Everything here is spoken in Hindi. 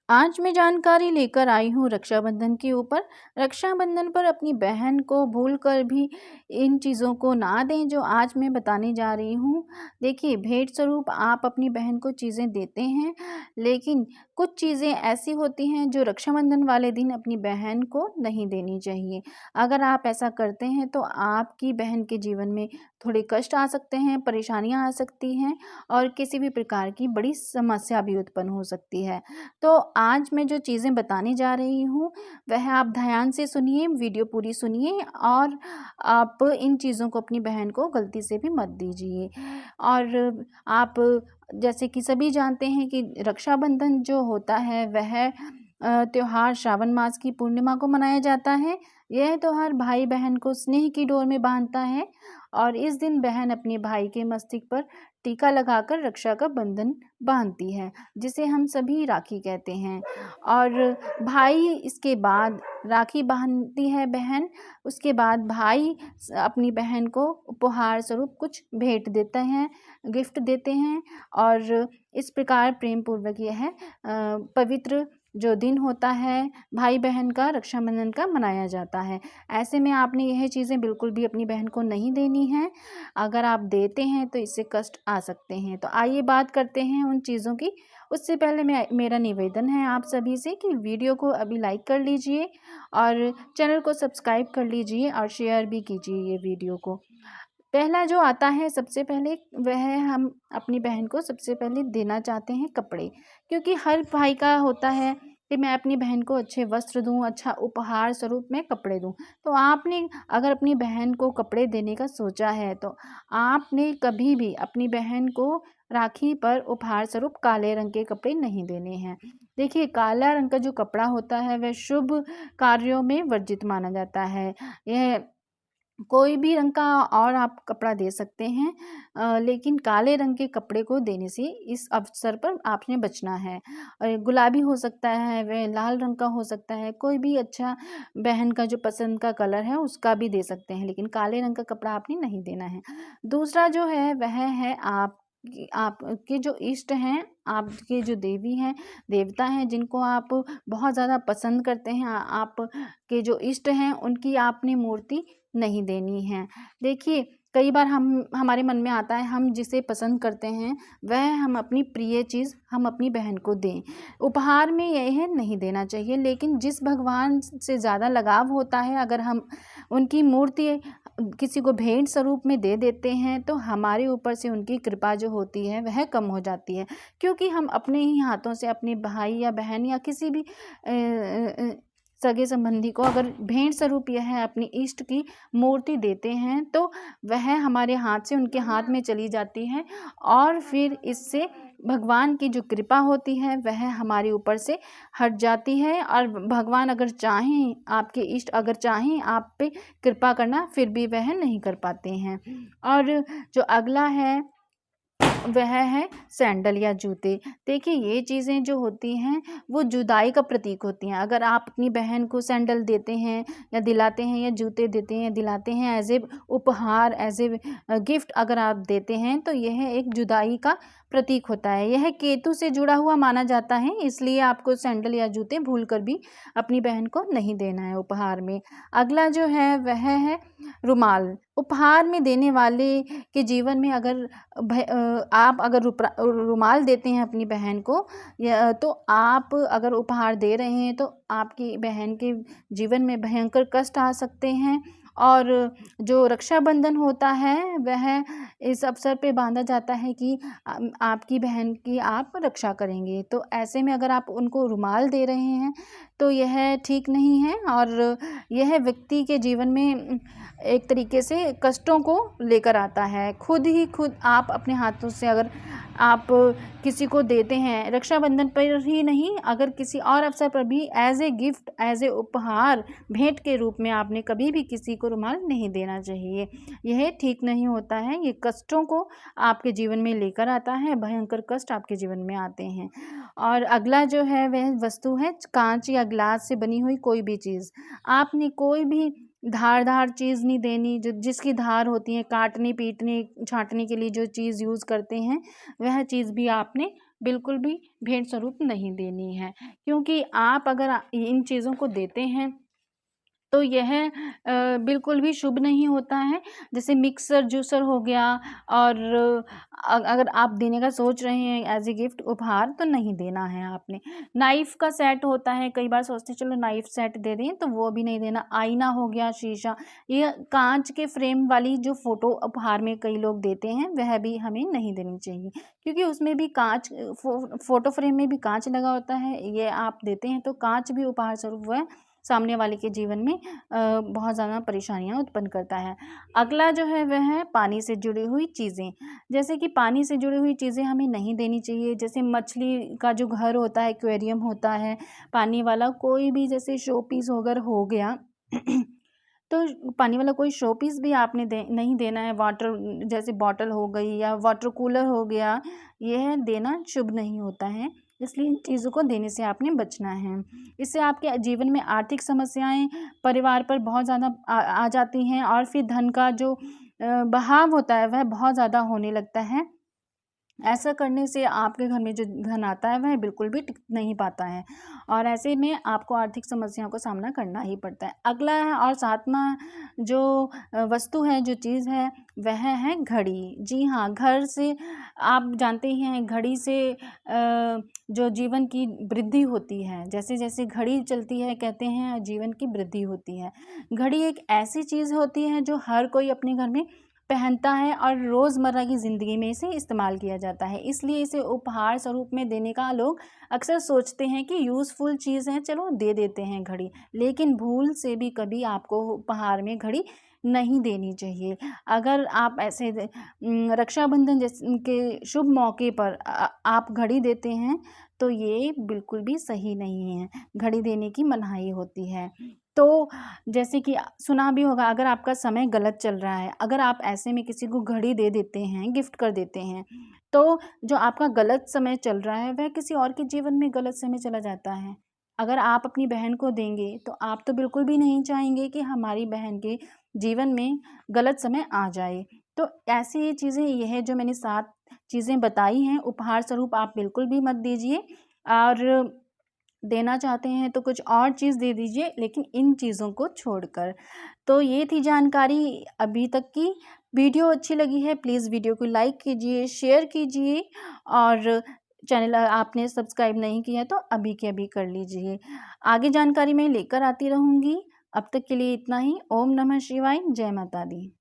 आज मैं जानकारी लेकर आई हूँ रक्षाबंधन के ऊपर। रक्षाबंधन पर अपनी बहन को भूलकर भी इन चीज़ों को ना दें जो आज मैं बताने जा रही हूँ। देखिए, भेंट स्वरूप आप अपनी बहन को चीज़ें देते हैं, लेकिन कुछ चीज़ें ऐसी होती हैं जो रक्षाबंधन वाले दिन अपनी बहन को नहीं देनी चाहिए। अगर आप ऐसा करते हैं तो आपकी बहन के जीवन में थोड़े कष्ट आ सकते हैं, परेशानियाँ आ सकती हैं और किसी भी प्रकार की बड़ी समस्या भी उत्पन्न हो सकती है। तो आज मैं जो चीज़ें बताने जा रही हूँ, वह आप ध्यान से सुनिए, वीडियो पूरी सुनिए और आप इन चीज़ों को अपनी बहन को गलती से भी मत दीजिए। और आप, जैसे कि सभी जानते हैं कि रक्षाबंधन जो होता है वह त्योहार श्रावण मास की पूर्णिमा को मनाया जाता है। यह त्योहार भाई बहन को स्नेह की डोर में बांधता है और इस दिन बहन अपने भाई के मस्तक पर टीका लगाकर रक्षा का बंधन बांधती है, जिसे हम सभी राखी कहते हैं। और भाई इसके बाद राखी बांधती है बहन, उसके बाद भाई अपनी बहन को उपहार स्वरूप कुछ भेंट देते हैं, गिफ्ट देते हैं और इस प्रकार प्रेम पूर्वक यह पवित्र जो दिन होता है भाई बहन का रक्षाबंधन का मनाया जाता है। ऐसे में आपने यह चीज़ें बिल्कुल भी अपनी बहन को नहीं देनी है। अगर आप देते हैं तो इससे कष्ट आ सकते हैं। तो आइए बात करते हैं उन चीज़ों की। उससे पहले मेरा निवेदन है आप सभी से कि वीडियो को अभी लाइक कर लीजिए और चैनल को सब्सक्राइब कर लीजिए और शेयर भी कीजिए ये वीडियो को। पहला जो आता है सबसे पहले, वह हम अपनी बहन को सबसे पहले देना चाहते हैं कपड़े, क्योंकि हर भाई का होता है कि मैं अपनी बहन को अच्छे वस्त्र दूं, अच्छा उपहार स्वरूप में कपड़े दूं। तो आपने अगर अपनी बहन को कपड़े देने का सोचा है तो आपने कभी भी अपनी बहन को राखी पर उपहार स्वरूप काले रंग के कपड़े नहीं देने हैं। देखिए, काला रंग का जो कपड़ा होता है वह शुभ कार्यों में वर्जित माना जाता है। यह कोई भी रंग का और आप कपड़ा दे सकते हैं, लेकिन काले रंग के कपड़े को देने से इस अवसर पर आपने बचना है। और गुलाबी हो सकता है, वह लाल रंग का हो सकता है, कोई भी अच्छा बहन का जो पसंद का कलर है उसका भी दे सकते हैं, लेकिन काले रंग का कपड़ा आपने नहीं देना है। दूसरा जो है वह है आपके जो इष्ट हैं, आपके जो देवी हैं, देवता हैं, जिनको आप बहुत ज़्यादा पसंद करते हैं, आप के जो इष्ट हैं उनकी आपने मूर्ति नहीं देनी है। देखिए, कई बार हमारे मन में आता है हम जिसे पसंद करते हैं वह हम अपनी प्रिय चीज़ हम अपनी बहन को दें। उपहार में यह नहीं देना चाहिए, लेकिन जिस भगवान से ज़्यादा लगाव होता है, अगर हम उनकी मूर्ति किसी को भेंट स्वरूप में दे देते हैं तो हमारे ऊपर से उनकी कृपा जो होती है वह कम हो जाती है, क्योंकि हम अपने ही हाथों से अपने भाई या बहन या किसी भी सगे संबंधी को अगर भेंट स्वरूप यह अपनी इष्ट की मूर्ति देते हैं तो वह हमारे हाथ से उनके हाथ में चली जाती है और फिर इससे भगवान की जो कृपा होती है वह हमारे ऊपर से हट जाती है। और भगवान अगर चाहें, आपके इष्ट अगर चाहें आप पे कृपा करना, फिर भी वह नहीं कर पाते हैं। और जो अगला है वह है सैंडल या जूते। देखिए, ये चीज़ें जो होती हैं वो जुदाई का प्रतीक होती हैं। अगर आप अपनी बहन को सैंडल देते हैं या दिलाते हैं या जूते देते हैं, दिलाते हैं एज ए उपहार, एज ए गिफ्ट अगर आप देते हैं तो यह एक जुदाई का प्रतीक होता है। यह केतु से जुड़ा हुआ माना जाता है, इसलिए आपको सैंडल या जूते भूल कर भी अपनी बहन को नहीं देना है उपहार में। अगला जो है वह है रुमाल। उपहार में देने वाले के जीवन में अगर आप अगर रुमाल देते हैं अपनी बहन को, या तो आप अगर उपहार दे रहे हैं तो आपकी बहन के जीवन में भयंकर कष्ट आ सकते हैं। और जो रक्षाबंधन होता है वह इस अवसर पे बांधा जाता है कि आपकी बहन की आप रक्षा करेंगे। तो ऐसे में अगर आप उनको रुमाल दे रहे हैं तो यह ठीक नहीं है और यह व्यक्ति के जीवन में एक तरीके से कष्टों को लेकर आता है। खुद आप अपने हाथों से अगर आप किसी को देते हैं, रक्षाबंधन पर ही नहीं, अगर किसी और अवसर पर भी as a gift, as a उपहार, भेंट के रूप में आपने कभी भी किसी को रुमाल नहीं देना चाहिए। यह ठीक नहीं होता है, ये कष्टों को आपके जीवन में लेकर आता है, भयंकर कष्ट आपके जीवन में आते हैं। और अगला जो है वह वस्तु है कांच या ग्लास से बनी हुई कोई भी चीज़। आपने कोई भी धारदार चीज़ नहीं देनी, जो जिसकी धार होती है, काटने, पीटने, छाँटने के लिए जो चीज़ यूज़ करते हैं वह चीज़ भी आपने बिल्कुल भी भेंट स्वरूप नहीं देनी है, क्योंकि आप अगर इन चीज़ों को देते हैं तो यह बिल्कुल भी शुभ नहीं होता है। जैसे मिक्सर जूसर हो गया, और अगर आप देने का सोच रहे हैं एज़ ए गिफ्ट उपहार, तो नहीं देना है आपने। नाइफ़ का सेट होता है, कई बार सोचते हैं चलो नाइफ़ सेट दे दें, तो वो भी नहीं देना। आईना हो गया, शीशा, ये काँच के फ्रेम वाली जो फ़ोटो उपहार में कई लोग देते हैं, वह भी हमें नहीं देनी चाहिए, क्योंकि उसमें भी काँच, फ़ोटो फ्रेम में भी काँच लगा होता है। ये आप देते हैं तो काँच भी उपहार स्वरूप वह सामने वाले के जीवन में बहुत ज़्यादा परेशानियाँ उत्पन्न करता है। अगला जो है वह है पानी से जुड़ी हुई चीज़ें। जैसे कि पानी से जुड़ी हुई चीज़ें हमें नहीं देनी चाहिए। जैसे मछली का जो घर होता है, एक्वेरियम होता है पानी वाला, कोई भी जैसे शो पीस अगर हो गया तो पानी वाला कोई शो पीस भी आपने नहीं देना है। वाटर जैसे बॉटल हो गई या वाटर कूलर हो गया, यह देना शुभ नहीं होता है। इसलिए इन चीज़ों को देने से आपने बचना है। इससे आपके जीवन में आर्थिक समस्याएँ परिवार पर बहुत ज़्यादा आ जाती हैं, और फिर धन का जो बहाव होता है वह बहुत ज़्यादा होने लगता है। ऐसा करने से आपके घर में जो धन आता है वह बिल्कुल भी टिक नहीं पाता है, और ऐसे में आपको आर्थिक समस्याओं का सामना करना ही पड़ता है। अगला है और 7वां जो वस्तु है, जो चीज़ है, वह है घड़ी। जी हाँ, घर से आप जानते ही हैं, घड़ी से जो जीवन की वृद्धि होती है, जैसे-जैसे घड़ी चलती है, कहते हैं जीवन की वृद्धि होती है। घड़ी एक ऐसी चीज़ होती है जो हर कोई अपने घर में पहनता है और रोज़मर्रा की ज़िंदगी में इसे इस्तेमाल किया जाता है। इसलिए इसे उपहार स्वरूप में देने का लोग अक्सर सोचते हैं कि यूज़फुल चीज़ है, चलो दे देते हैं घड़ी। लेकिन भूल से भी कभी आपको उपहार में घड़ी नहीं देनी चाहिए। अगर आप ऐसे रक्षाबंधन के शुभ मौके पर आप घड़ी देते हैं, तो ये बिल्कुल भी सही नहीं है। घड़ी देने की मनाही होती है। तो जैसे कि सुना भी होगा, अगर आपका समय गलत चल रहा है, अगर आप ऐसे में किसी को घड़ी दे देते हैं, गिफ्ट कर देते हैं, तो जो आपका गलत समय चल रहा है वह किसी और के जीवन में गलत समय चला जाता है। अगर आप अपनी बहन को देंगे तो आप तो बिल्कुल भी नहीं चाहेंगे कि हमारी बहन के जीवन में गलत समय आ जाए। तो ऐसी चीज़ें, ये है जो मैंने 7 चीज़ें बताई हैं, उपहार स्वरूप आप बिल्कुल भी मत दीजिए, और देना चाहते हैं तो कुछ और चीज़ दे दीजिए, लेकिन इन चीज़ों को छोड़कर। तो ये थी जानकारी अभी तक की। वीडियो अच्छी लगी है, प्लीज़ वीडियो को लाइक कीजिए, शेयर कीजिए, और चैनल आपने सब्सक्राइब नहीं किया तो अभी के अभी कर लीजिए। आगे जानकारी मैं लेकर आती रहूँगी। अब तक के लिए इतना ही। ओम नमः शिवाय, जय माता दी।